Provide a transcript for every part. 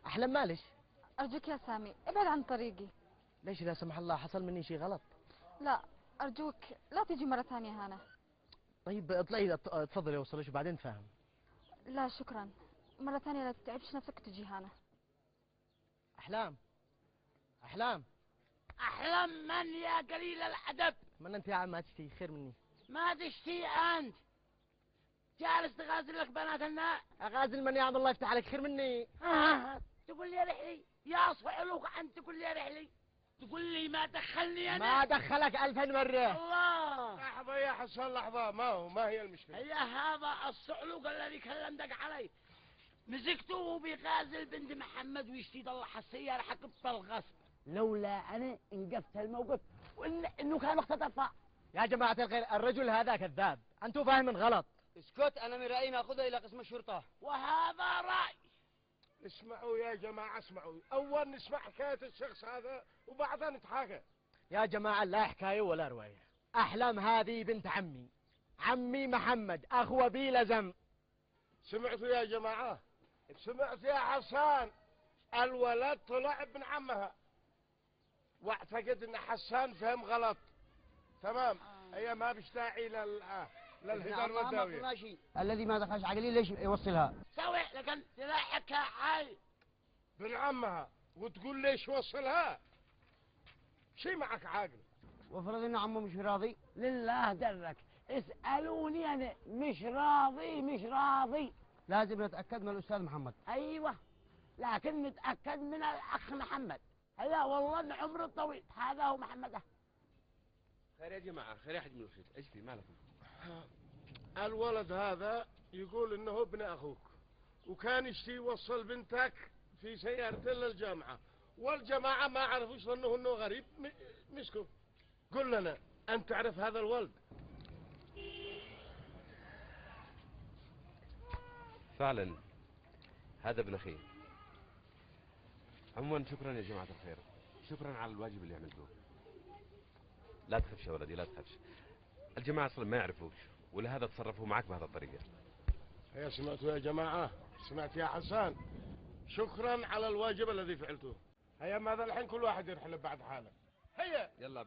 أحلام مالش؟ أرجوك يا سامي ابعد عن طريقي. ليش لا سمح الله حصل مني شيء غلط؟ لا أرجوك لا تجي مرة ثانية هنا. طيب اطلعي تفضلي اوصلش وبعدين فاهم. لا شكرا، مرة ثانية لا تتعبش نفسك تجي هنا. أحلام أحلام أحلام من يا قليل الأدب؟ من أنت يا عم؟ ما تشتي خير مني. ما تشتي أنت جالس تغازل لك بنات الناس. أغازل من يا عم؟ الله يفتح عليك خير مني. تقول لي رحلي يا صعلوك، أنت تقول لي رحلي، تقول لي ما دخلني أنا. ما دخلك 2000 مرة. الله لحظة يا حسن لحظة، ما هي المشكلة؟ هي هذا الصعلوك الذي كلمتك عليه، مسكته وهو بيغازل بنت محمد ويشتي يطلع السيارة حق الغصب، لولا أنا انقفت الموقف إنه كان مختطفة. يا جماعة الخير الرجل هذا كذاب، أنتم فاهمين غلط. اسكت، أنا من رأيي ناخذه إلى قسم الشرطة. وهذا رأي. اسمعوا يا جماعة اسمعوا، أول نسمع حكاية الشخص هذا وبعدها نتحاكى. يا جماعة لا حكاية ولا رواية. أحلام هذه بنت عمي محمد، أخو أبي لزم. سمعتوا يا جماعة؟ سمعت يا حسان؟ الولد طلع ابن عمها، واعتقد ان حسان فهم غلط. تمام. هي ما بيش داعي للهدار والداوية. الذي ما دخلش عقلي ليش يوصلها؟ سوي لكن تلاحقها عاي بن عمها وتقول ليش وصلها؟ شي معك عاقل؟ وفرض انه عمه مش راضي. لله درك، اسألوني أنا مش راضي. لازم نتأكد من الأستاذ محمد. أيوة، لكن نتأكد من الأخ محمد. هلا والله إن عمره طويل، هذا هو محمد. خير يا جماعة، خير يا حد من الخير، ايش في مالكم؟ الولد هذا يقول انه ابن اخوك، وكان يشتي يوصل بنتك في سيارته للجامعة، والجماعة ما عرفوش انه غريب مسكوا. قل لنا انت تعرف هذا الولد؟ فعلا هذا ابن اخي. عموما شكرا يا جماعة الخير، شكرا على الواجب اللي عملتوه. لا تخافش يا ولدي، لا تخافش، الجماعة اصلا ما يعرفوش ولهذا تصرفوا معك بهذه الطريقة. هيا سمعتوا يا جماعة؟ سمعت يا حسان؟ شكرا على الواجب الذي فعلته. هيا ماذا الحين كل واحد يرحل بعد حاله. هيا يلا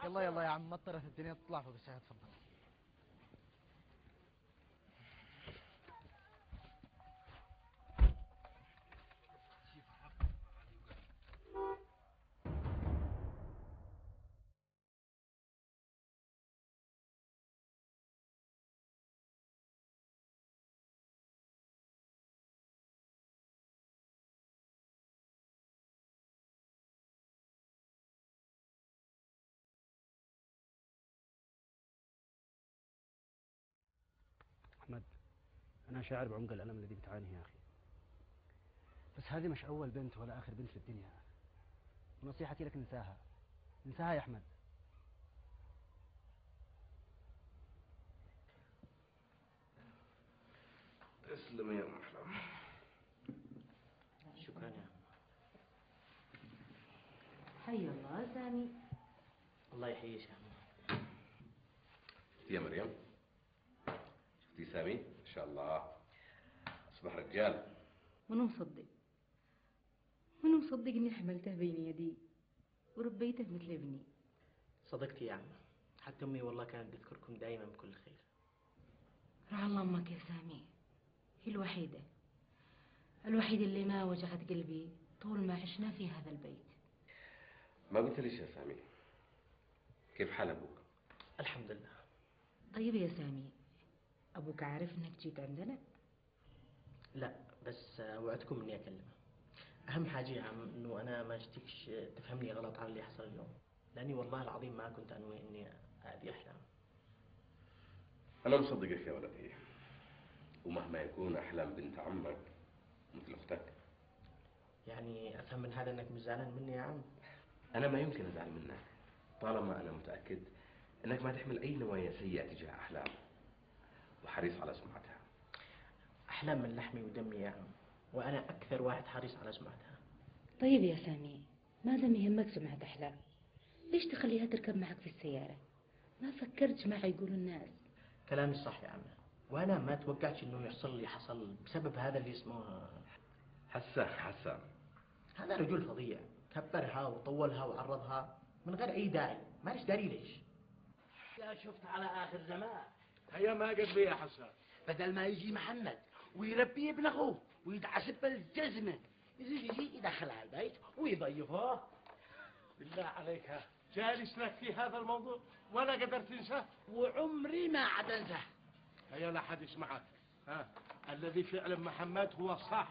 يلا يا عم، مطرت الدنيا تطلع فوق الساعة. تفضل. أحمد، أنا شاعر بعمق الألم الذي بتعانيه يا أخي، بس هذه مش أول بنت ولا آخر بنت في الدنيا، ونصيحتي لك انساها يا أحمد. تسلم يا ام احلام. شكرا يا أحمد. حي الله سامي. الله يحييك يا أحمد. شفتي يا مريم؟ شفتي سامي؟ ان شاء الله اصبح رجال. منو مصدق اني حملته بين يدي وربيته مثل ابني. صدقتي يا عم، حتى أمي والله كانت تذكركم دائما بكل خير. روح الله امك يا سامي، هي الوحيدة اللي ما وجعت قلبي طول ما عشنا في هذا البيت. ما قلت ليش يا سامي؟ كيف حال ابوك؟ الحمد لله. طيب يا سامي، ابوك عارف انك جيت عندنا؟ لا، بس وعدكم اني اكلمه. اهم حاجه يا عم انه انا ما اشتكش تفهمني غلط عن اللي حصل اليوم، لاني والله العظيم ما كنت انوي اني اذي احلام. انا مصدقك يا ولدي، ومهما يكون احلام بنت عمك مثل اختك. يعني افهم من هذا انك مش زعلان مني يا عم؟ انا ما يمكن ازعل منك طالما انا متاكد انك ما تحمل اي نوايا سيئه تجاه احلام وحريص على سمعتها. احلام من لحمي ودمي يا عم، وانا اكثر واحد حريص على سمعتها. طيب يا سامي، ما دام يهمك سمعة احلام، ليش تخليها تركب معك في السيارة؟ ما فكرت ما حيقولوا الناس؟ كلامي صح يا عم، وانا ما توقعتش انه يحصل لي حصل بسبب هذا اللي اسمه حسان. هذا رجل فظيع، كبرها وطولها وعرضها من غير اي داعي، ما ليش داري ليش. يا شفت على اخر زمان، هيا ما قد بي يا حسان. بدل ما يجي محمد ويربي ابن اخوه ويدعس بالجزمه، يجي يدخل على البيت ويضيفه. بالله عليك ها جالس لك في هذا الموضوع ولا قدرت تنساه؟ وعمري ما عاد انساه. هيا لا حد يسمعك. ها الذي في علم محمد هو صح.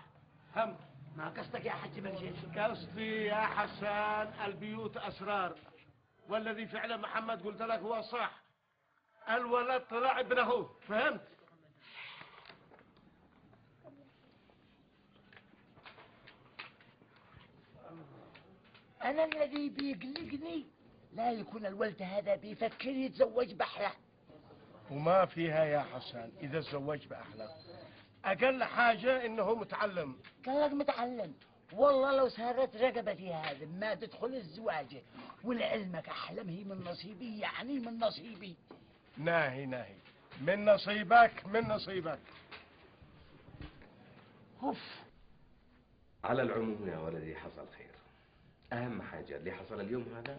هم ما قصدك يا حج بنجيش؟ قصدي يا حسان البيوت أسرار، والذي في علم محمد قلت لك هو صح. الولد طلع ابنه، فهمت؟ انا الذي بيقلقني لا يكون الولد هذا بيفكر يتزوج بحله. وما فيها يا حسان إذا تزوج بأحلى، أقل حاجة إنه متعلم. قال لك متعلم، والله لو صارت رقبتي هذا ما تدخل الزواج، ولعلمك احلم هي من نصيبي، يعني من نصيبي. ناهي ناهي، من نصيبك من نصيبك. اوف. على العموم يا ولدي حصل خير. أهم حاجة اللي حصل اليوم هذا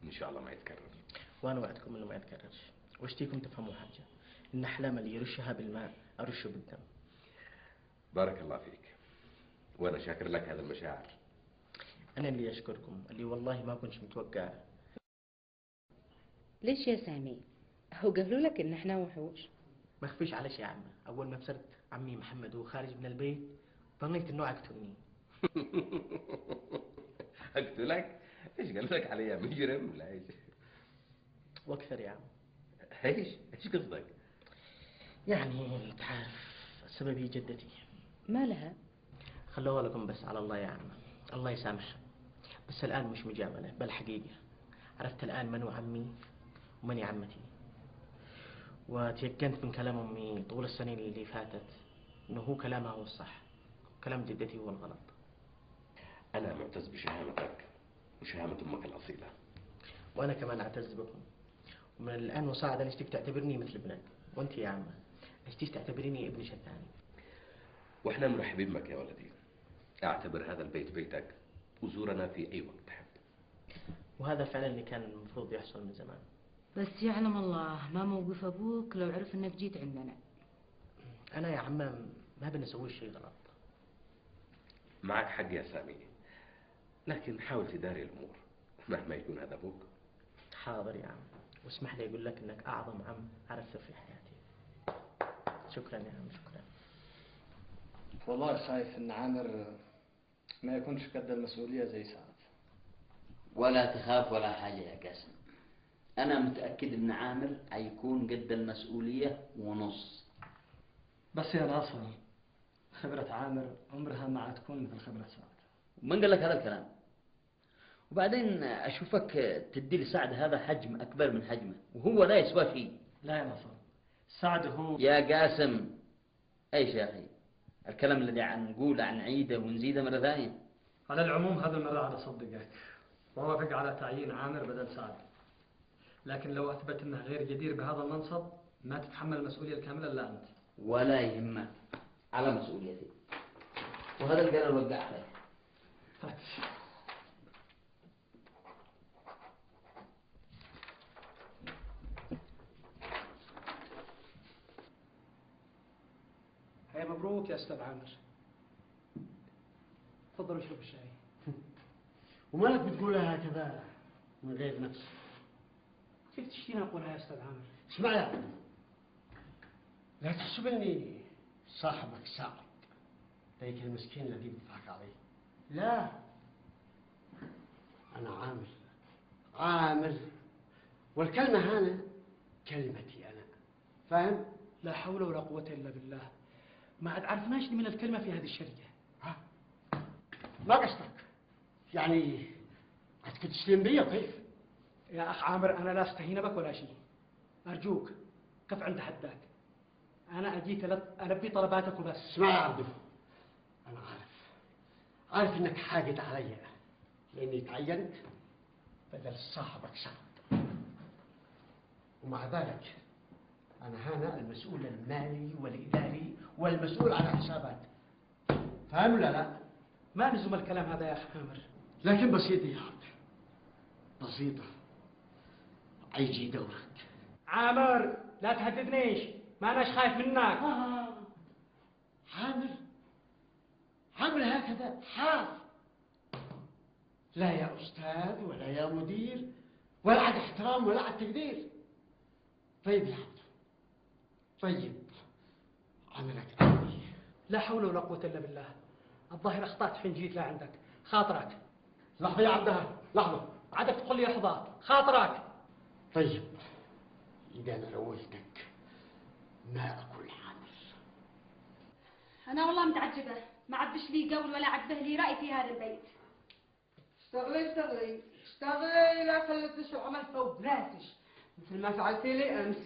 إن شاء الله ما يتكرر. وانا وعدكم انه ما يتكررش، واشتيكم تفهموا حاجه، ان احلام اللي يرشها بالماء ارشه بالدم. بارك الله فيك، وأنا شاكر لك هذا المشاعر. انا اللي اشكركم، اللي والله ما كنتش متوقع. ليش يا سامي؟ هو قالوا لك ان احنا وحوش؟ ما اخفيش عليش يا عمه، اول ما بصرت عمي محمد وهو خارج من البيت ظنيت انه عقتني. أقتلك؟ إيش قال لك علي يا مجرم؟ لا إيش واكثر يا عم. إيش قصدك؟ يعني انت عارف السبب هي جدتي. ما لها؟ خلوها لكم بس على الله يا عم، الله يسامحها. بس الآن مش مجاملة بل حقيقة. عرفت الآن من هو عمي ومن هي عمتي، وتيقنت من كلام أمي طول السنين اللي فاتت إنه هو كلامها هو الصح، وكلام جدتي هو الغلط. أنا معتز بشهامتك وشهامة أمك الأصيلة. وأنا كمان أعتز بكم، ومن الآن وصاعدا اشتيك تعتبرني مثل ابنك، وأنت يا عمة اشتيك تعتبريني ابنك الثاني. وإحنا مرحبين بك يا ولدي. اعتبر هذا البيت بيتك، وزورنا في أي وقت تحب. وهذا فعلا اللي كان المفروض يحصل من زمان. بس يعلم الله ما موقف ابوك لو عرف انك جيت عندنا. أنا يا عمة ما بنسوي شيء غلط. معك حق يا سامي، لكن حاول تداري الأمور مهما يكون هذا أبوك. حاضر يا عم، واسمح لي أقول لك إنك أعظم عم عرفته في حياتي. شكرا يا عم، شكرا. والله خايف ان عامر ما يكونش قد المسؤولية زي سعد. ولا تخاف ولا حاجة يا قاسم، أنا متأكد إن عامر هيكون قد المسؤولية ونص. بس يا ناصر خبرة عامر عمرها ما حتكون مثل خبرة سعد. من قال لك هذا الكلام؟ وبعدين أشوفك تدي لسعد هذا حجم أكبر من حجمه وهو لا يسوى شيء. لا يا ناصر، سعد هو يا قاسم ايش يا أخي الكلام الذي نقوله عن عيده ونزيده مرة ثانية؟ على العموم هذا المرة على صدقك، ووافق على تعيين عامر بدل سعد، لكن لو أثبت أنه غير جدير بهذا المنصب ما تتحمل المسؤولية الكاملة إلا أنت. ولا يهمك، على مسؤوليتي، وهذا القرار وقع عليه. هيا مبروك يا أستاذ عامر، تفضل اشرب الشاي. ومالك بتقولها هكذا من غير نفس؟ كيف تشتيني أقولها يا أستاذ عامر؟ اسمع يا عبد، لا تحسب اني صاحبك سعد ذيك المسكين الذي بتضحك عليه. لا، انا عامر، والكلمة هنا كلمتي انا، فاهم؟ لا حول ولا قوة إلا بالله، ما عاد عرفناش من الكلمة في هذه الشركة. ها؟ ما قصدك يعني عاد تشتم بي كيف؟ يا أخ عامر أنا لا أستهين بك ولا شيء، أرجوك كف عند حدك، أنا أجيك ألبي طلباتك وبس. اسمع يا عبدو، أنا عارف إنك حاقد علي لأني تعينت بدل صاحبك سعد، ومع ذلك أنا هنا المسؤول المالي والإداري والمسؤول عن حسابات، فاهم ولا لا؟ ما لزم الكلام هذا يا أخ عامر. لكن بسيطة يا عبد، بسيطة. عيجي دورك. عامر لا تهددنيش، ما أناش خايف منك. عامر، عامر هكذا حار. لا يا أستاذ ولا يا مدير، ولا عاد احترام ولا عاد تقدير. طيب يا عبد، طيب عملك أمني. لا حول ولا قوة إلا بالله. الظاهر أخطأت حين جيت لعندك. خاطرك. لحظة يا عبدها، لحظة. عادك تقول لي لحظة. خاطرك. طيب إذا أنا رويتك ما أقول عامر. أنا والله متعجبة، ما عبش لي قول ولا عبه لي رأي في هذا البيت. اشتغلي اشتغلي اشتغلي، لا خليتش عمل فوق راسش مثل ما فعلتي لي امس.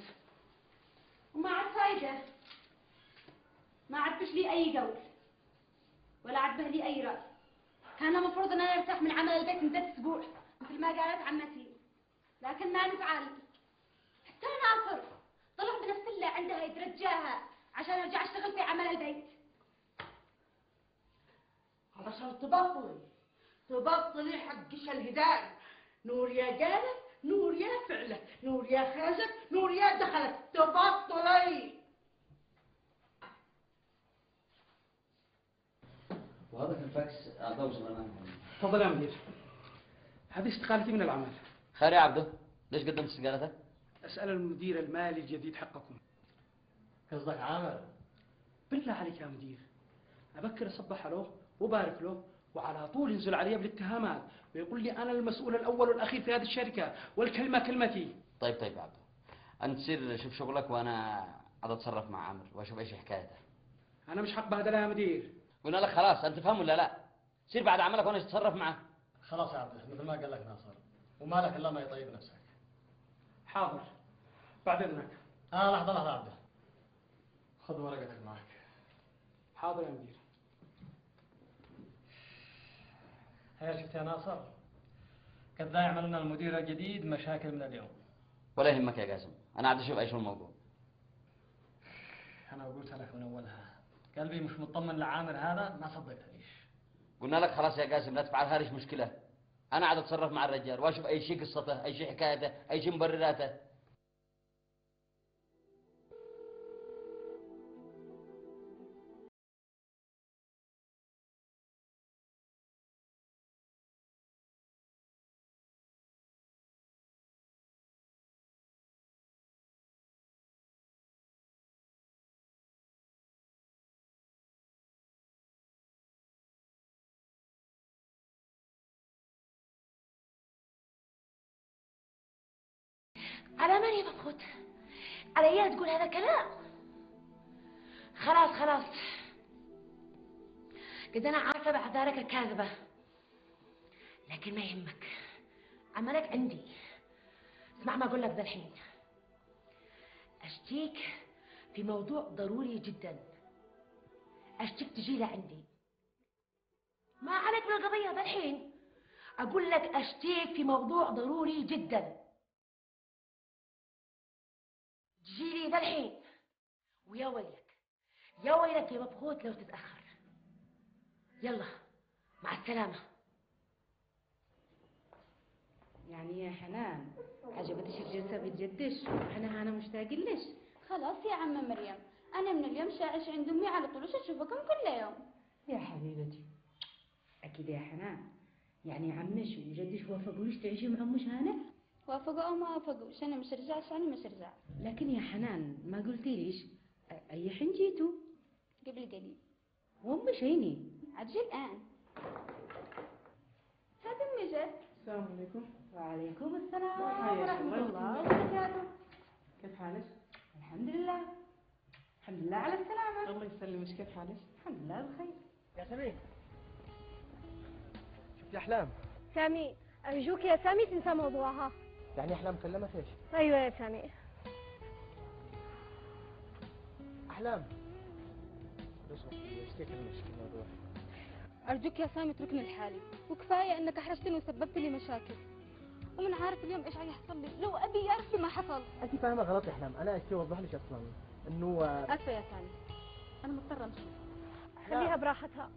وما عاد فايدة، ما عبش لي أي قول ولا عبه لي أي رأي. كان المفروض أن أنا أرتاح من عمل البيت من 3 أسبوع مثل ما قالت عمتي، لكن ما نفعل. حتى ناصر طلع بنفس اللي عندها يترجاها عشان أرجع أشتغل في عمل البيت. علشان تبطلي حقش الهداية. نور يا قالت، نور يا فعلت، نور يا خرجت، نور يا دخلت، تبطلي. وهذا في الفاكس أعطاه زمان. تفضل يا مدير، هذه استقالتي من العمل. خير يا عبده، ليش قدمت استقالتك؟ أسأل المدير المالي الجديد حقكم. قصدك عامر؟ بالله عليك يا مدير، أبكر أصبح له وبارك له وعلى طول ينزل علي بالاتهامات ويقول لي أنا المسؤول الأول والأخير في هذه الشركة والكلمة كلمتي. طيب يا عبده، أنت تصير شوف شغلك وأنا عاد أتصرف مع عامر وأشوف إيش حكايته. أنا مش حق بهدلة يا مدير. قلنا لك خلاص، أنت تفهم ولا لا؟ سير بعد عملك وأنا أتصرف معه. خلاص يا عبد، مثل ما قال لك ناصر، ومالك إلا ما يطيب نفسك. حاضر، بعد إذنك. لحظة يا عبد، خذ ورقتك معك. حاضر يا مدير. هيا شفت يا ناصر، قد لا يعمل لنا المدير الجديد مشاكل من اليوم. ولا يهمك يا قاسم، أنا عاد أشوف إيش هو الموضوع. أنا قلت لك من أولها، قلبي مش مطمن لعامر هذا، ما صدقتنيش. قلنا لك خلاص يا قاسم لا تفعل، هذه مشكلة. أنا عاد أتصرف مع الرجال وأشوف أي شيء قصته، أي شيء حكايته، أي شيء مبرراته. على من يا مبخوت؟ على اياه تقول هذا كلام؟ خلاص قد انا عارفه باعذارك الكاذبه، لكن ما يهمك، عملك عندي. اسمع ما اقول لك ذا الحين، اشتيك في موضوع ضروري جدا، اشتيك تجي لعندي. ما عليك من القضيه ذا الحين، اقول لك اشتيك في موضوع ضروري جدا، تجيلي ذا الحين. ويا ويلك يا ويلك يا مبخوت لو تتأخر. يلا مع السلامة. يعني يا حنان عجبتش الجلسة بتجدش؟ أنا مشتاق لش. خلاص يا عم مريم، أنا من اليوم شاعش عند أمي على طول وش أشوفكم كل يوم. يا حبيبتي أكيد يا حنان، يعني عمش وجدش وافقوش تعيشي مع أم هانة؟ وافقوا أو ما وافقوش أنا مش رجعش، أنا مش رجع. لكن يا حنان ما قلتيليش أي حين جيتوا؟ قبل قليل. وأم شيني؟ عجي الآن. هذا أمي جت. السلام عليكم. وعليكم السلام ورحمة الله وبركاته. كيف حالك؟ الحمد لله. الحمد لله على السلامة. الله يسلمك، كيف حالك؟ الحمد لله بخير. يا سامي، شفت أحلام؟ سامي أرجوك يا سامي تنسى موضوعها. يعني أحلام كلمت إيش؟ أيوة يا سامي. أحلام لو سمحتي ايش تكلمش في الموضوع؟ أرجوك يا سامي اتركني لحالي، وكفاية إنك أحرجتني وسببت لي مشاكل، ومن عارف اليوم إيش حيحصل لي لو أبي يعرف لي ما حصل. أنت فاهمة غلط يا أحلام، أنا أشتي أوضح لك أصلا إنه آسفة يا سامي، أنا مضطرة أمشي. خليها براحتها.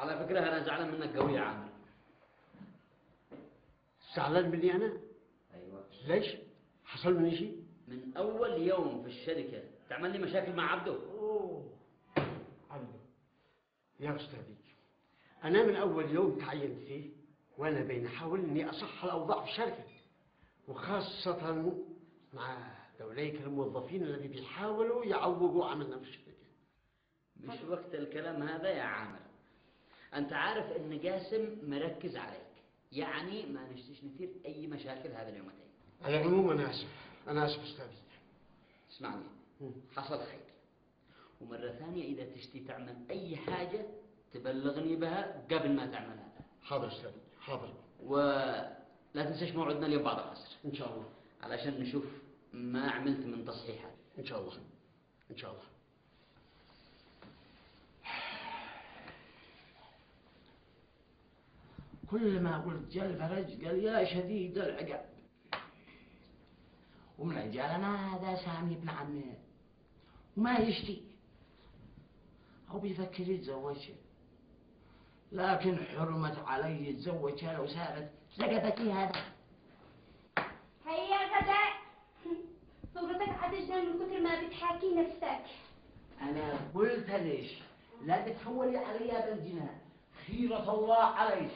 على فكرة أنا زعلان منك قوي يا عامر. زعلان مني أنا؟ أيوة. ليش؟ حصل مني شيء؟ من أول يوم في الشركة تعمل لي مشاكل مع عبده. أوه عبده يا أستاذي، أنا من أول يوم تعينت فيه وأنا بنحاول إني أصح الأوضاع في الشركة، وخاصة مع ذوليك الموظفين الذي بيحاولوا يعوقوا عملنا في الشركة. مش وقت الكلام هذا يا عامر. أنت عارف إن قاسم مركز عليك، يعني ما نشتيش نثير أي مشاكل هذا اليومتين. على العموم أنا آسف أستاذي. اسمعني، حصل خير، ومرة ثانية إذا تشتي تعمل أي حاجة تبلغني بها قبل ما تعملها. حاضر أستاذي، حاضر. ولا تنساش موعدنا اليوم بعد العصر إن شاء الله، علشان نشوف ما عملت من تصحيحات. إن شاء الله، إن شاء الله. كل ما قلت جا الفرج قال يا شديد العقاب. ومن رجال انا هذا سامي ابن عمي وما يشتي او بيفكر يتزوجها، لكن حرمت علي يتزوجها لو صارت لقبتي هذا. هيا غداء. صورتك عتجنن من كثر ما بتحاكي نفسك. انا قلت ليش لا تتحولي علي بالجنان، خيرة الله عليك.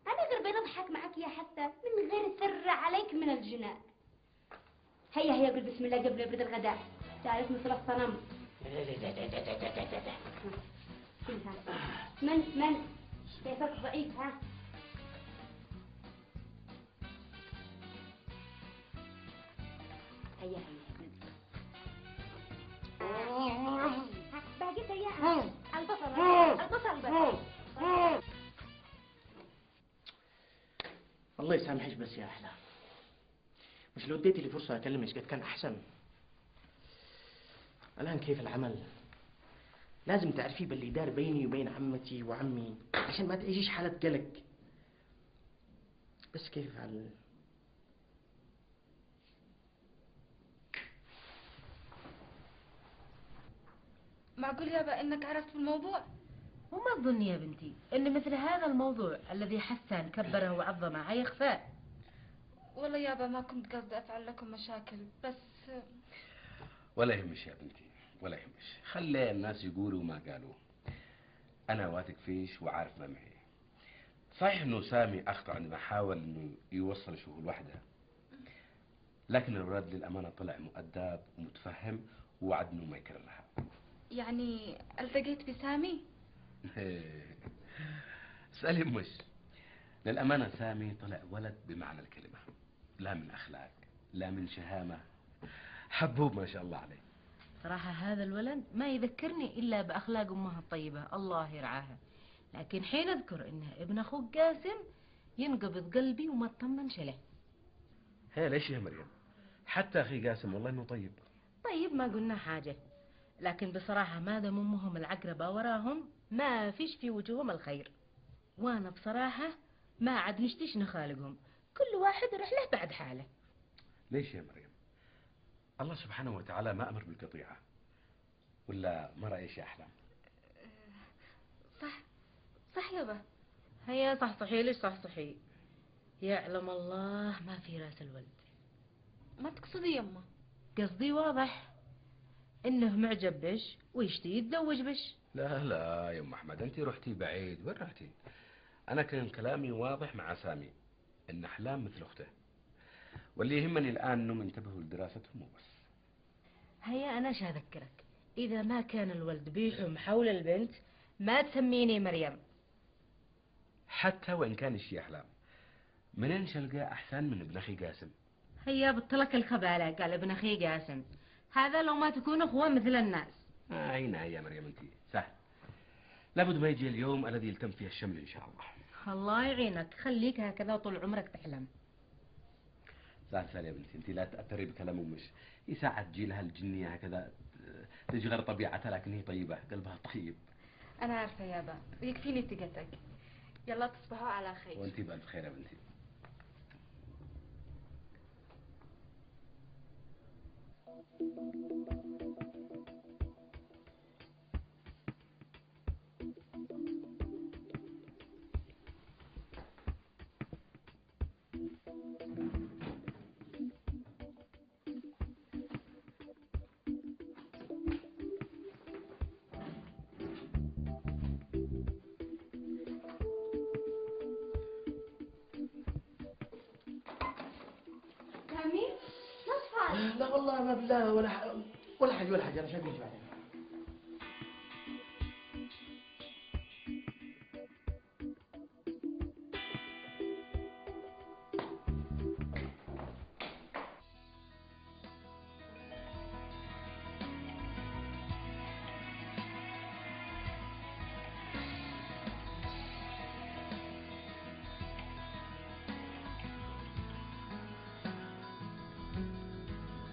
أنا غير بنضحك معك يا حتى من غير سر عليك من الجنان. هيا قل بسم الله قبل يبرد الغداء، تعرف مثل الصنم. من كيفك ضعيف ها؟ هيا باقي سيئة. البصل بس. الله يسامحك بس يا أحلام، مش لو اديتي لي فرصة أكلمك قد كان أحسن. الآن كيف العمل؟ لازم تعرفي باللي دار بيني وبين عمتي وعمي عشان ما تعيشيش حالة قلق. بس كيف على معقول يابا انك عرفت بالموضوع؟ وما تظني يا بنتي ان مثل هذا الموضوع الذي حسان كبره وعظمه حيخفى؟ والله يابا ما كنت قصدي افعل لكم مشاكل، بس ولا يهمش يا بنتي، ولا يهمش، خلي الناس يقولوا ما قالوا. انا واثق فيش وعارف ما معي. صحيح انه سامي اخطا عندما حاول انه يوصل شغل وحده، لكن الولد للامانه طلع مؤدب ومتفهم ووعد انه ما يكررها. يعني التقيت بسامي؟ اسألي امش. للامانه سامي طلع ولد بمعنى الكلمه، لا من اخلاق لا من شهامه، حبوب ما شاء الله عليه. صراحة هذا الولد ما يذكرني إلا بأخلاق أمها الطيبة الله يرعاها، لكن حين أذكر إنه ابن أخوك قاسم ينقبض قلبي وما اطمنش له. هي ليش يا مريم؟ حتى أخي قاسم والله إنه طيب. طيب ما قلنا حاجة، لكن بصراحة ما دام أمهم العقربة وراهم ما فيش في وجوههم الخير، وأنا بصراحة ما عاد نشتيش نخالقهم، كل واحد يروح له بعد حاله. ليش يا مريم؟ الله سبحانه وتعالى ما أمر بالقطيعة، ولا ما رأيش يا أحلام؟ صح يابا. هيا صحصحي ليش صحصحي؟ يعلم الله ما في راس الولد. ما تقصدي يما؟ قصدي واضح، إنه معجب بش ويشتي يتزوج بش. لا لا يا أم أحمد، أنت رحتي بعيد. وين رحتي؟ أنا كان كلامي واضح مع سامي، إن أحلام مثل أخته، واللي يهمني الآن إنهم ينتبهوا لدراستهم وبس. هيا أنا شا أذكرك، إذا ما كان الولد بيحوم حول البنت ما تسميني مريم. حتى وإن كان الشي أحلام، منين شلقاه أحسن من ابن أخي قاسم؟ هيا بطلك الخبالة، قال ابن أخي قاسم، هذا لو ما تكون أخوة مثل الناس. هنا يا مريم أنت سهل، لابد ما يجي اليوم الذي يلتم فيه الشمل إن شاء الله. الله يعينك، خليك هكذا طول عمرك تحلم. سهل يا بنتي، انت لا تأثري بكلام امش. يساعد جيلها الجنية هكذا تجغر طبيعتها، لكن هي طيبة، قلبها طيب. أنا عارفة يابا، ويكفيني ثقتك. يلا تصبحوا على خير. وانت بألف خير يا بنتي. لا والله ما بالله ولا حاجة أنا شايف بعدين.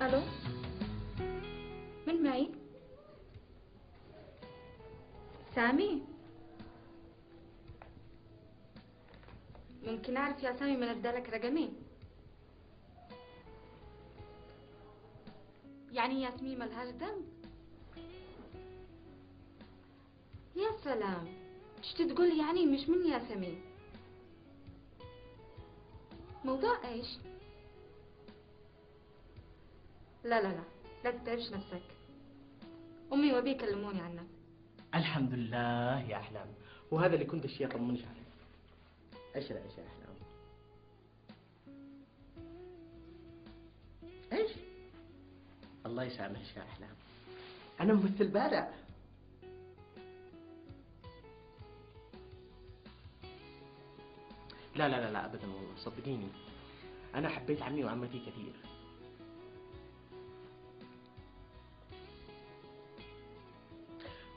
الو، من معي؟ سامي؟ ممكن اعرف يا سامي من ادالك رقمي؟ يعني ياسمين ملهاش ذنب؟ يا سلام، ايش تقول يعني مش من ياسمين؟ موضوع ايش؟ لا لا لا، لا تتعبش نفسك. امي وابي يكلموني عنك. الحمد لله يا أحلام، وهذا اللي كنت أشياء أطمنش عليه. إيش يا أحلام؟ إيش؟ الله يسامحك يا أحلام، أنا ممثل بارع. لا لا لا لا أبدا والله، صدقيني أنا حبيت عمي وعمتي كثير.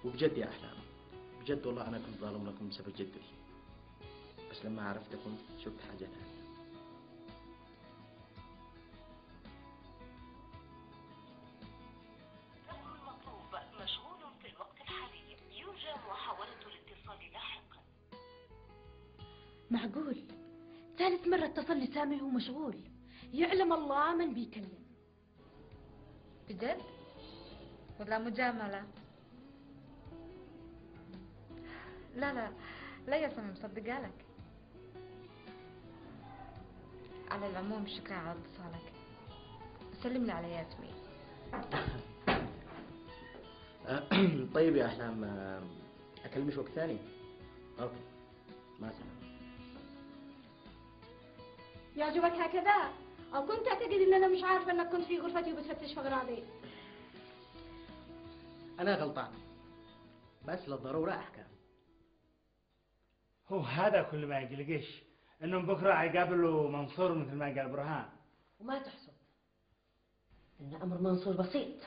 وبجد يا أحلام، بجد والله أنا كنت ظالم لكم بسبب جدي، بس لما عرفتكم شفت حاجة ثانية. الرقم المطلوب مشغول في الوقت الحالي، يرجى محاولة الاتصال لاحقا. معقول ثالث مرة اتصل لي سامي وهو مشغول، يعلم الله من بيكلم. بجد؟ ولا مجاملة؟ لا لا لا يا سامي، مصدقة لك. على العموم شكرا على اتصالك، سلم لي على ياسمين. طيب يا أحلام، أكلمش وقت ثاني؟ أوكي، مع السلامة. يعجبك هكذا؟ أو كنت أعتقد إن أنا مش عارفة إنك كنت في غرفتي وبتفتش في أغراضي؟ أنا غلطان، بس للضرورة أحكام. هو هذا كل ما يقلقش انهم بكره حيقابلوا منصور مثل ما قال برهان. وما تحسب ان امر منصور بسيط،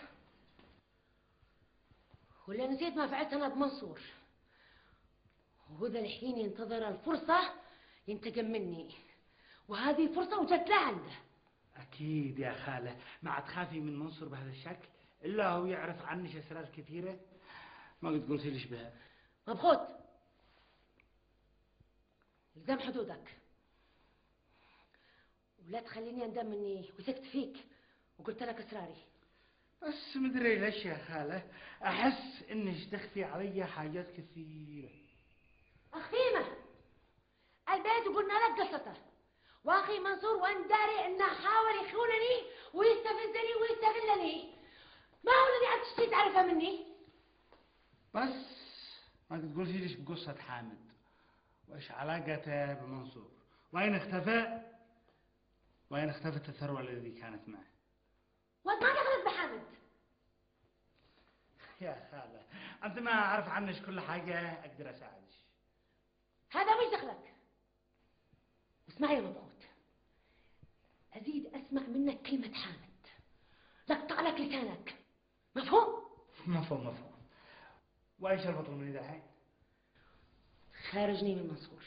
ولا نسيت ما فعلت انا بمنصور؟ وهذا الحين ينتظر الفرصة ينتقم مني، وهذه فرصة وجت له عنده. اكيد يا خاله، ما تخافي من منصور بهذا الشكل، الا هو يعرف عنك اسرار كثيره ما قد قلت ليش بها. مبخوت، الزم حدودك ولا تخليني اندم اني وثقت فيك وقلت لك اسراري. بس مدري ليش يا خاله احس انك تخفي علي حاجات كثيره. اخفيمه البيت وقلنا لك قصته، واخي منصور وان داري انه حاول يخونني ويستفزني ويستغلني، ما هو الذي عاد تشتي تعرفه مني؟ بس ما تقولش ليش بقصه حامد وايش علاقته بمنصور، وين اختفت الثروه التي كانت معه؟ وانت ما دخلت بحامد يا خاله، انت ما اعرف عنك كل حاجه اقدر اساعدك. هذا مش دخلك. اسمعي يا مبخوت، ازيد اسمع منك كلمه حامد لقطع لك لسانك، مفهوم؟ مفهوم. وايش المطلوب مني دحين؟ خارجني من منصور،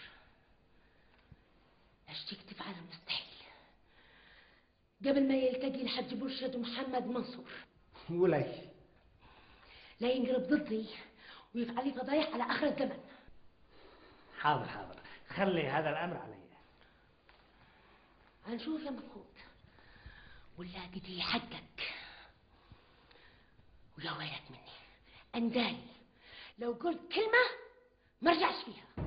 اشتيك تفعل المستحيل قبل ما يلتقي الحج برشد ومحمد منصور. وليش؟ لا ينقلب ضدي ويفعل لي فضايح على اخر الزمن. حاضر، خلي هذا الامر علي. هنشوف يا مبخوت، ولا قدي حقك. ويا ويلك مني انداني لو قلت كلمه ما رجعش فيها.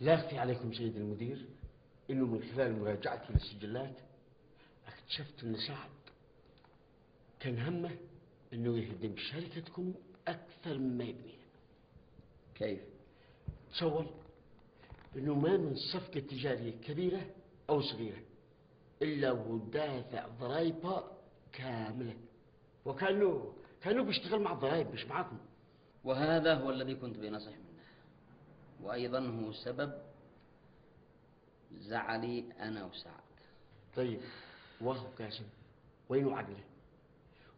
لا أخفي عليكم سيد المدير إنه من خلال مراجعتي للسجلات اكتشفت إن سعد كان همه إنه يهدم شركتكم أكثر مما يبنيها. كيف؟ تصور إنه ما من صفقة تجارية كبيرة أو صغيرة إلا ودافع ضرايبه كاملة، كانوا بيشتغل مع الضرايب مش معكم. وهذا هو الذي كنت بنصح منه، وأيضا هو سبب زعلي أنا وسعد. طيب واخو قاسم وين عقله؟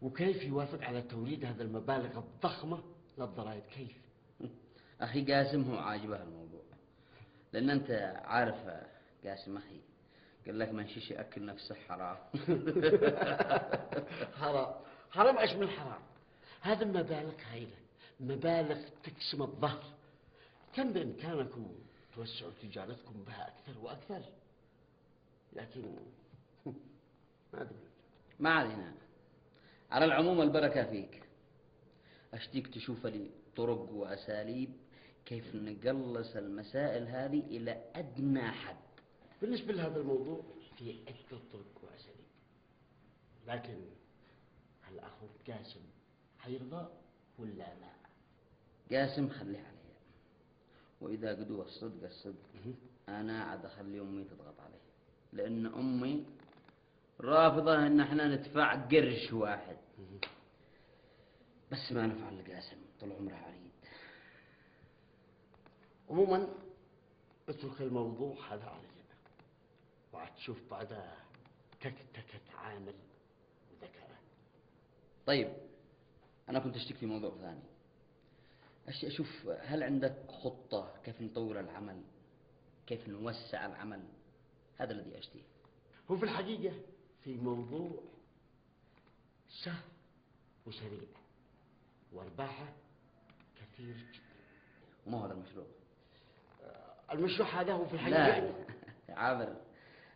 وكيف يوافق على توريد هذا المبالغ الضخمة للضرائب؟ كيف؟ أخي قاسم هو عاجبه الموضوع، لأن أنت عارف قاسم أخي قال لك من شيش يأكل نفسه حرام. حرام ايش من حرام؟ هذا مبالغ هائلة، مبالغ تقسم الظهر. كان بإمكانكم توسعوا تجارتكم بها أكثر وأكثر، لكن ما أدري. ما علينا. على العموم البركة فيك. أشتيك تشوف لي طرق وأساليب كيف نقلص المسائل هذه إلى أدنى حد. بالنسبة لهذا الموضوع في عدة طرق وأساليب، لكن هل أخوك قاسم حيرضى ولا لا؟ قاسم خليه عليه، وإذا قدوه الصدق أنا عاد أخلي أمي تضغط عليه، لأن أمي رافضة إن احنا ندفع قرش واحد. بس ما نفعل لقاسم، طول عمره عريض. عموما اترك الموضوع هذا على جنب، وهتشوف بعدها تكتكة عامل وذكاء. طيب أنا كنت أشتكي في موضوع ثاني. أشوف هل عندك خطة كيف نطور العمل، كيف نوسع العمل؟ هذا الذي أشتيه. هو في الحقيقة في موضوع سهل وسريع وارباحه كثير جدا. وما هو هذا المشروع؟ المشروع هذا هو في الحقيقة لا عابر،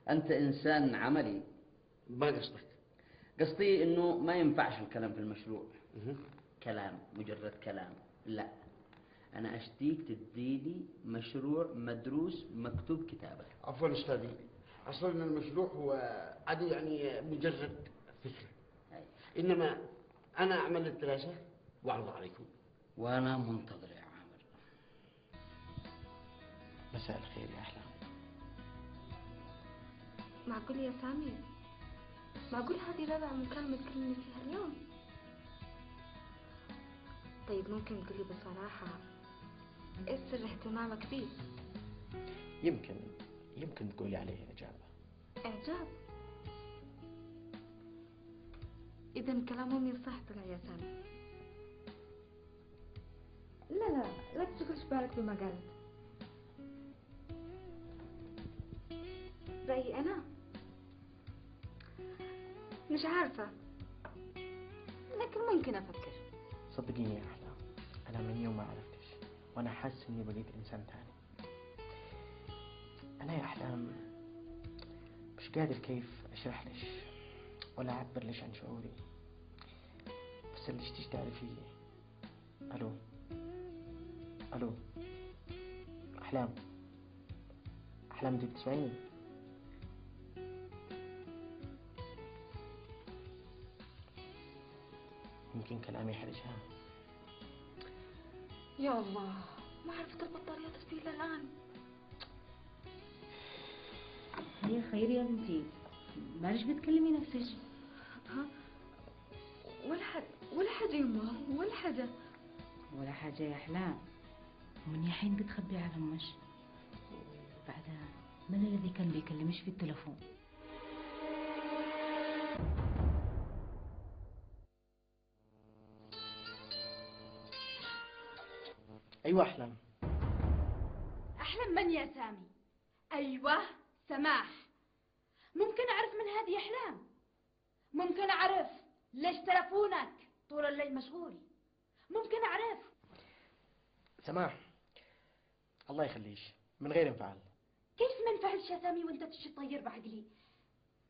أنت إنسان عملي. ما قصدك؟ قصدي إنه ما ينفعش الكلام في المشروع. كلام مجرد كلام، لا. أنا أشتيك تديلي مشروع مدروس مكتوب كتابة. عفوا أستاذي، أصلا المشروع هو عادي يعني مجرد فكرة، إنما أنا أعمل الدراسة وأعرض عليكم. وأنا منتظر يا عامر. مساء الخير يا أحلام. معقول يا سامي؟ معقول هذه رابع مكالمة تكلمني فيها اليوم؟ طيب ممكن تقولي بصراحة إيش سر اهتمامك بيه؟ يمكن تقولي عليه إعجاب. إعجاب؟ إذا كلام أمي صح طلع يا سامي. لا تشغلش بالك بما قالت. رأيي أنا مش عارفة، لكن ممكن أفكر. صدقيني يا أحلام، أنا من يوم ما عرفتش وأنا حاسس إني بقيت إنسان تاني. أنا يا أحلام مش قادر كيف أشرح لش ولا أعبر لش عن شعوري، بس اللي تيجي تعرفيه. ألو أحلام دي بتسمعيني؟ يمكن كلامي يحرجها. يا الله، ما عرفت البطارية تطفي إلا الآن. هي خير يا بنتي، مالش بتكلمي نفسك؟ ها؟ ولا حاجة يما، ولا حاجة. ولا حاجة يا أحلام، ومن يحين بتخبي على أمش؟ بعدها من الذي كان بيكلمش في التلفون؟ أيوة أحلام. أحلام من يا سامي؟ أيوة سماح. ممكن أعرف من هذه أحلام؟ ممكن أعرف ليش تلفونك طول الليل مشغول؟ ممكن أعرف؟ سماح الله يخليش، من غير انفعال. كيف ما انفعلش يا سامي وانت تشي تطير بعقلي؟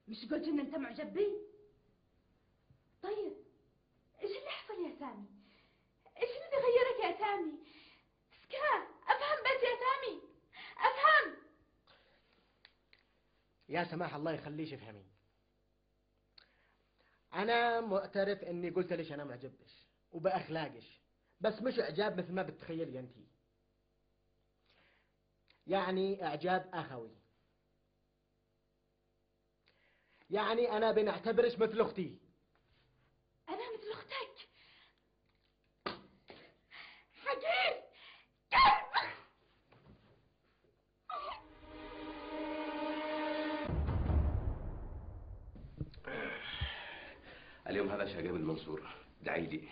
مش قلت ان انت معجب بي؟ طيب ايش اللي حصل يا سامي؟ ايش اللي غيرك يا سامي؟ اسكت، افهم بس يا سامي، افهم. يا سماح الله يخليش افهمي، انا معترف اني قلت ليش انا معجبش وباخلاقش، بس مش اعجاب مثل ما بتتخيلي انتي، يعني اعجاب اخوي. يعني أنا بنعتبرش مثل أختي. أنا مثل أختك؟ حقير كلب. اليوم هذا شقاب المنصور، دعي لي.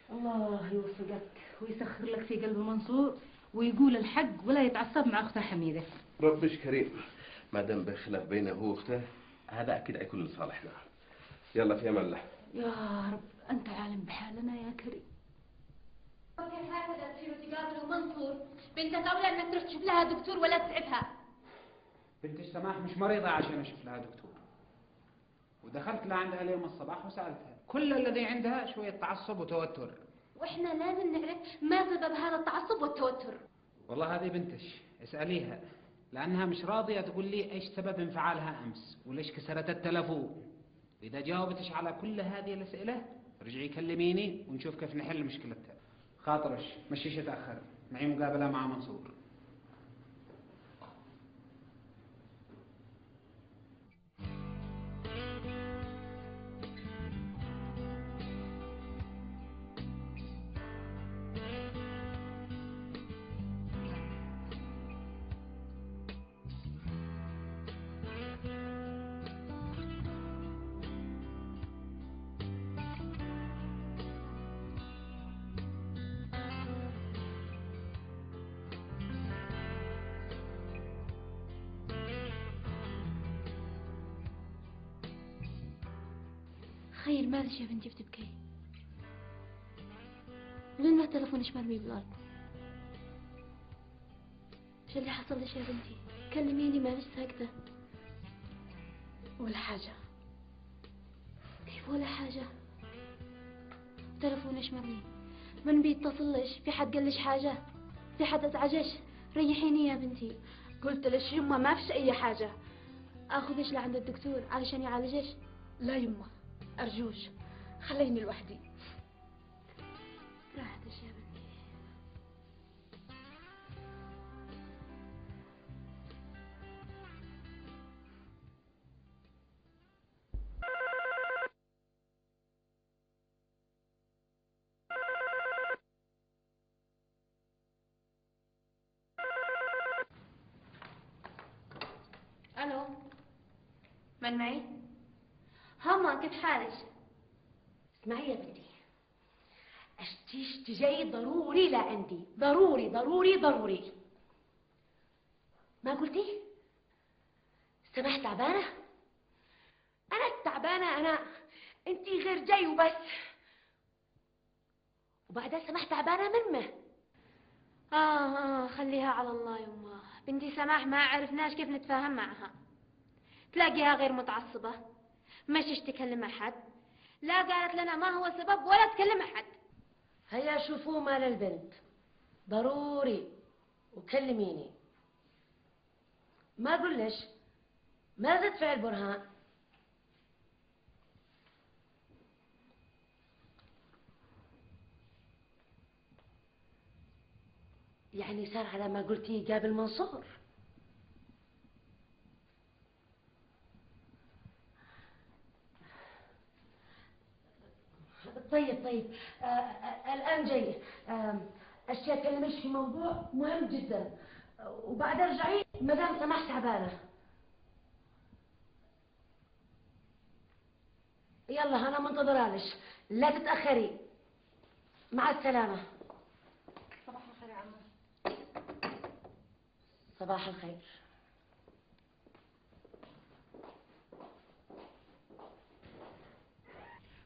الله يوفقك ويسخر لك في قلب منصور ويقول الحق ولا يتعصب مع أختها حميدة. ربش كريم، ما دام بخلاف بينه هو واخته هذا اكيد حيكون لصالحنا. يلا في امان الله. يا رب أنت عالم بحالنا يا كريم. كيف هكذا تصيروا تقابلوا منصور؟ بنتك أولى إنك تروح تشوف لها دكتور ولا تتعبها. بنت السماح مش مريضة عشان أشوف لها دكتور، ودخلت لعندها اليوم الصباح وسألتها، كل الذي عندها شوية تعصب وتوتر. وإحنا لازم نعرف ما سبب هذا التعصب والتوتر. والله هذه بنتش، اسأليها، لأنها مش راضية تقول لي إيش سبب انفعالها أمس وليش كسرت التلفون. إذا جاوبتش على كل هذه الأسئلة رجعي كلميني ونشوف كيف نحل مشكلتها. خاطرش مشيش يتأخر، معي مقابلة مع منصور. خير مالش يا بنتي بتبكي؟ لين ما تلفونش مرمي بالأرض؟ شو اللي حصل لك يا بنتي؟ كلميني مالش ساكتة. ولا حاجة. كيف ولا حاجة؟ تلفونش مرمي، من بيتصلش؟ في حد قالش حاجة؟ في حد ازعجش؟ ريحيني يا بنتي. قلت لش يما ما فيش أي حاجة. اخذش لعند الدكتور علشان يعالجش؟ لا يما أرجوش خليني لوحدي. راحتش يا بنتي. ألو، من معي؟ هما كيف حالك؟ اسمعي يا بنتي، اشتيش تجي ضروري لعندي، ضروري ضروري ضروري. ما قلتي؟ سماح تعبانة؟ أنا التعبانة أنا، أنتي غير جاي وبس. وبعدها سماح تعبانة منه. خليها على الله يما. بنتي سماح ما عرفناش كيف نتفاهم معها. تلاقيها غير متعصبة، مش تكلم أحد، لا قالت لنا ما هو السبب ولا تكلم أحد. هيا شوفوا مال البنت ضروري وكلميني. ما أقولش ما تدفع البرهان. يعني صار على ما قلتي قابل منصور. طيب الآن جاي. أشياء أكلمش في موضوع مهم جدا وبعد ارجعي مدام سمحت تعبانة. يلا أنا منتظرالش، لا تتأخري. مع السلامة. صباح الخير يا عمو. صباح الخير.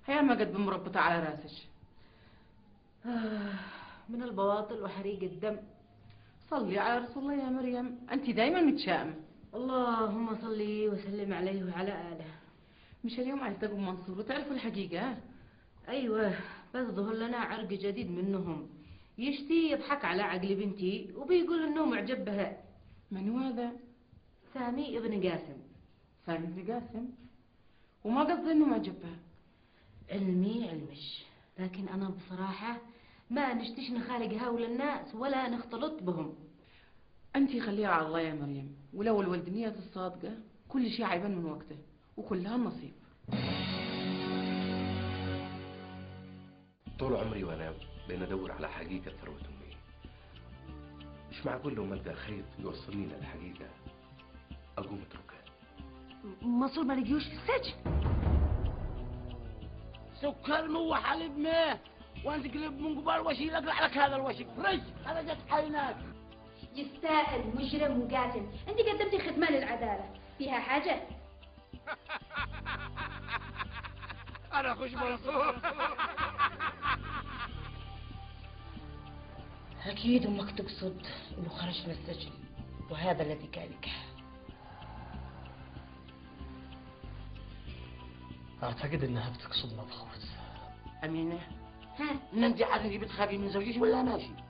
هيا ما قد مربطة على راسش. من البواطل وحريق الدم. صلي على رسول الله يا مريم، أنت دايما متشائمة. اللهم صلي وسلم عليه وعلى آله. مش اليوم التقوا منصور وتعرفوا الحقيقة؟ أيوة، بس ظهر لنا عرق جديد منهم يشتي يضحك على عقل بنتي وبيقول إنه معجب بها. من هو هذا؟ سامي ابن قاسم. سامي ابن قاسم؟ وما قصدي إنه معجب بها. علمش، لكن أنا بصراحة ما نشتيش نخالق هؤلاء الناس ولا نختلط بهم. أنت خليها على الله يا مريم، ولو الولد نية الصادقة كل شيء عيبان من وقته، وكلها النصيب. طول عمري وانا بين ادور على حقيقة ثروة امي. مش معقول لو ما القى خيط يوصلني للحقيقة اقوم اتركها. منصور ما لقيوش في السجن. سكر مو حليب ميه وانت تقلب من قبال وشي اقلع لك هذا الوشي فرج خرجت عيناك. يستاهل مجرم وقاتل، انت قدمتي خدمه للعداله، فيها حاجه؟ انا اخش منصور. أكيد أمك تقصد إنه خرج من السجن وهذا الذي كالك. أعتقد إنها بتقصد مبخوت. أمينة، ها؟ أنت عارفة بتخافي من زوجك ولا ماشي؟